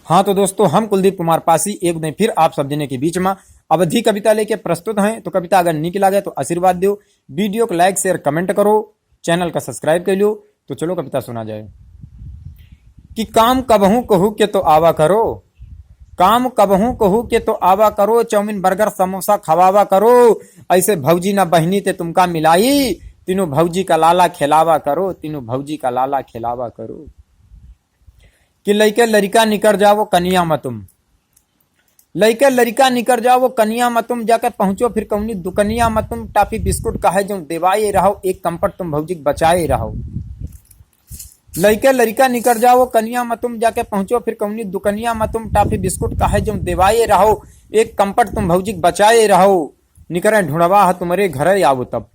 हाँ तो दोस्तों, हम कुलदीप कुमार पासी एक दिन फिर आप सब जने के बीच में अवधि कविता लेके प्रस्तुत हैं। तो कविता अगर निक लगे तो आशीर्वाद दो, वीडियो को लाइक शेयर कमेंट करो, चैनल का सब्सक्राइब कर लो। तो चलो कविता सुना जाए। कि काम कबहू कहू के तो आवा करो, काम कबहू कहू के तो आवा करो, चाउमीन बर्गर समोसा खवावा करो, ऐसे भौजी ना बहनी ते तुमका मिलाई, तीनों भौजी का लाला खिलावा करो, तीनों भौजी का लाला खिलावा करो। कि लइके लड़का निकर जाओ कनिया मतुम, लइके लड़का निकर जाओ कनिया मतुम, जाके पहुंचो फिर कौनी दुकनिया मतुम, टाफी बिस्कुट कहे जो देवाए रहो, एक कंपट तुम भौजी बचाए रहो। लइके लड़का निकर जाओ कनिया मतुम, जाके पहुंचो फिर कौनी दुकनिया मतुम, टाफी बिस्कुट कहे जो देवाए रहो, एक कंपट तुम भौजी बचाए रहो। निकरे ढूंढवा है तुम्हारे घरे आओ तब,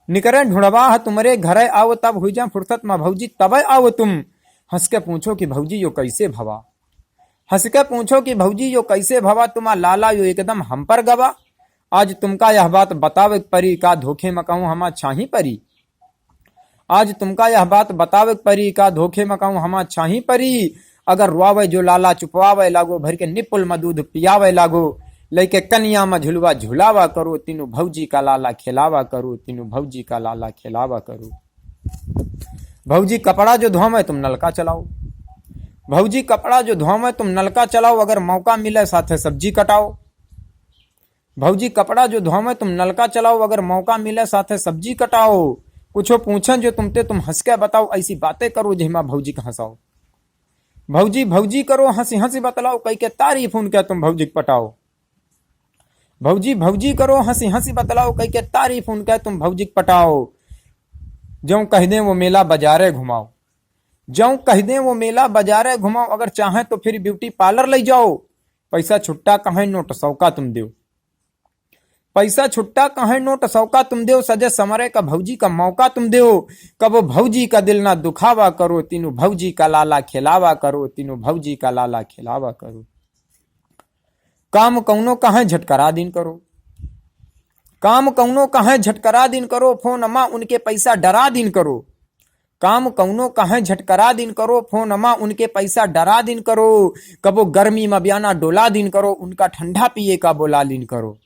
निकरे ढूंढवा है तुम्हारे घरे आओ तब, हुई जा फुर्सत में भौजी तब आओ तुम। हंस के पूछो कि भौजी यो कैसे भवा, हंस के पूछो कि भौजी यो कैसे भवा, तुम्हारा लाला यो एकदम हम पर गवा। आज तुमका यह बात बतावे परी, का धोखे में कहूं हमा छाही परी। आज तुमका यह बात बतावे परी, का धोखे में कहूं हमा छाही परी। अगर रुआवे जो लाला चुपवावे लागो, भर के निपुल में दूध पियावे लागो, लेके कनिया में झुलवा झुलावा करो, तीनों भौजी का लाला खिलावा करो, तीनों भौजी का लाला खिलावा करो। भौजी कपड़ा जो धोवे तुम नलका चलाओ, भौजी कपड़ा जो धोवे तुम नलका चलाओ, अगर मौका मिले साथे सब्जी कटाओ। भौजी कपड़ा जो धोवे तुम नलका चलाओ, अगर मौका मिले साथे सब्जी कटाओ। कुछो पूछन जो तुम हंस के बताओ, ऐसी बातें करो जिमा भौजी का हंसाओ। भौजी भौजी करो हंसी हंसी बतलाओ, कई के तारीफ उनके तुम भौजी पटाओ। भौजी भौजी करो हंसी हंसी बतलाओ, कई के तारीफ उनके तुम भौजी पटाओ। जो कह दें वो मेला बाजारे घुमाओ, जो कह दें वो मेला बाजारे घुमाओ, अगर चाहे तो फिर ब्यूटी पार्लर ले जाओ। पैसा छुट्टा कहे नोट सौका तुम दो, पैसा छुट्टा कहे नोट सौका तुम दो, सजे समरे का भौजी का मौका तुम दो। कबो भौजी का दिल ना दुखावा करो, तीनों भौजी का लाला खिलावा करो, तीनों भौजी का लाला खिलावा करो। काम कौनो कहे झटकरा दिन करो, काम कौनो कहे झटकरा दिन करो, फोन अमा उनके पैसा डरा दिन करो। काम कौनो कहे झटकरा दिन करो, फोन अमा उनके पैसा डरा दिन करो। कबो गर्मी में बयाना डोला दिन करो, उनका ठंडा पिए का बोला दिन करो।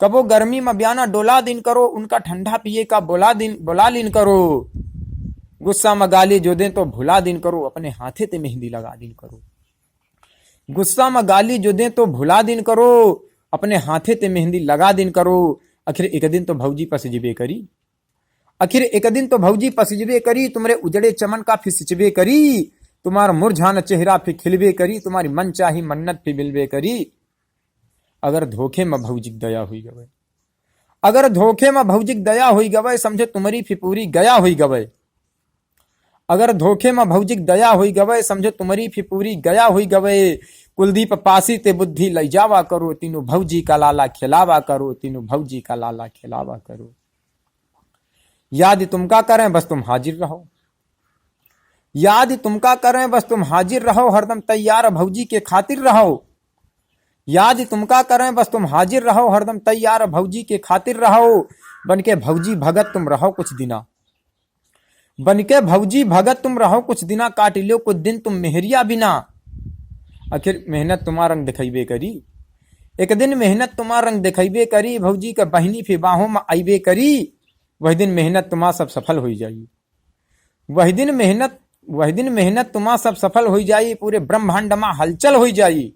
कबो गर्मी में बयाना डोला दिन करो, उनका ठंडा पिए का बोला दिन करो। गुस्सा में गाली जो दे तो भुला दिन करो, अपने हाथे ते मेहंदी लगा दिन करो। गुस्सा में गाली जो दे तो भुला दिन करो, अपने हाथे ते मेहंदी लगा दिन करो। आखिर एक दिन तो भौजी पसजबे करी, आखिर एक दिन तो भौजी पसजबे करी, तुम्हारे उजड़े चमन का फिर सिचबे करी। तुम्हारा मुरझाना चेहरा फिर खिलबे करी, तुम्हारी मन चाही मन्नत फिर मिलबे करी। अगर धोखे में भौजी दया हुई गवे, अगर धोखे में भौजी दया हुई गवे, समझे तुम्हारी फिपूरी गया हुई गवे। अगर धोखे में भौजी दया हुई गवे, समझो तुम्हारी फिपूरी गया हुई गवे। कुलदीप पासी ते बुद्धि लई जावा करो, तीनों भौजी का लाला खिलावा करो, तीनों भौजी का लाला खिलावा करो। याद तुमका करें बस तुम हाजिर रहो, याद तुमका करें बस तुम हाजिर रहो, हरदम तैयार भौजी के खातिर रहो। याद तुमका करें बस तुम हाजिर रहो, हरदम तैयार भौजी के खातिर रहो। बनके भौजी भगत तुम रहो कुछ दिना, बनके भौजी भगत तुम रहो कुछ दिना, काट लो कुछ दिन तुम मेहरिया बिना। आखिर मेहनत तुम्हारा रंग दिखेबे करी, एक दिन मेहनत तुम्हारा रंग दिखेबे करी, भौजी का बहनी फिर बाहों में आईबे करी। वही दिन मेहनत तुम्हारा सब सफल हो जाई, वही दिन मेहनत तुम्हारा सब सफल हो जाई, पूरे ब्रह्मांड में हलचल हो जाई।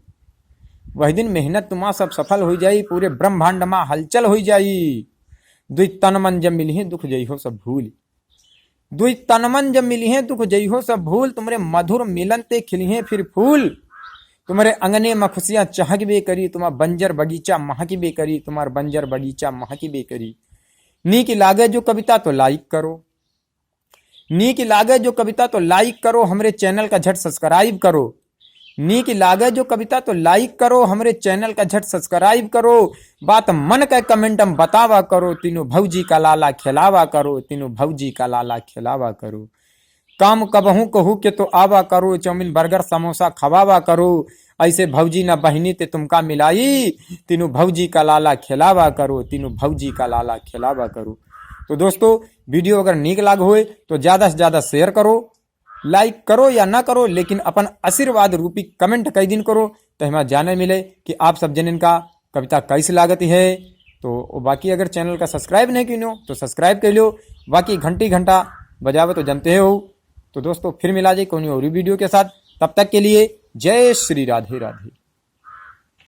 वही दिन मेहनत तुम्हारा सब सफल हो जाई, पूरे ब्रह्मांड में हलचल हो जाई। दुई तन मन जब मिली दुख जई हो सब भूल, दुई तन मन जब मिली है दुख जई हो सब भूल, तुम्हारे मधुर मिलन ते खिली है फिर फूल। तुम्हारे अंगने में खुशियां चहकबे करी, तुम्हारा बंजर बगीचा महकबे करी, तुम्हारा बंजर बगीचा महकबे करी। नीक लागे जो कविता तो लाइक करो, नीक लागे जो कविता तो लाइक करो, हमरे चैनल का झट सब्सक्राइब करो। नीक लागे जो कविता तो लाइक करो, हमरे चैनल का झट सब्सक्राइब करो। बात मन का कमेंट में बतावा करो, तीनों भौजी का लाला खिलावा करो, तीनों भौजी का लाला खिलावा करो। काम कबहू कहू के तो आवा करो, चाउमीन बर्गर समोसा खवावा करो, ऐसे भौजी ना बहनी ते तुमका मिलाई, तीनों भौजी का लाला खिलावा करो, तीनों भौजी का लाला खिलावा करो। तो दोस्तों वीडियो अगर नीक लाग होए तो ज्यादा से ज्यादा शेयर करो, लाइक करो या ना करो, लेकिन अपन आशीर्वाद रूपी कमेंट कई दिन करो तो हमें जाने मिले कि आप सब जन इनका कविता कैसी लागती है। तो बाकी अगर चैनल का सब्सक्राइब नहीं कियो तो सब्सक्राइब कर लो, बाकी घंटा बजावे तो जानते हो। तो दोस्तों फिर मिला जाए कोई और वीडियो के साथ, तब तक के लिए जय श्री राधे राधे।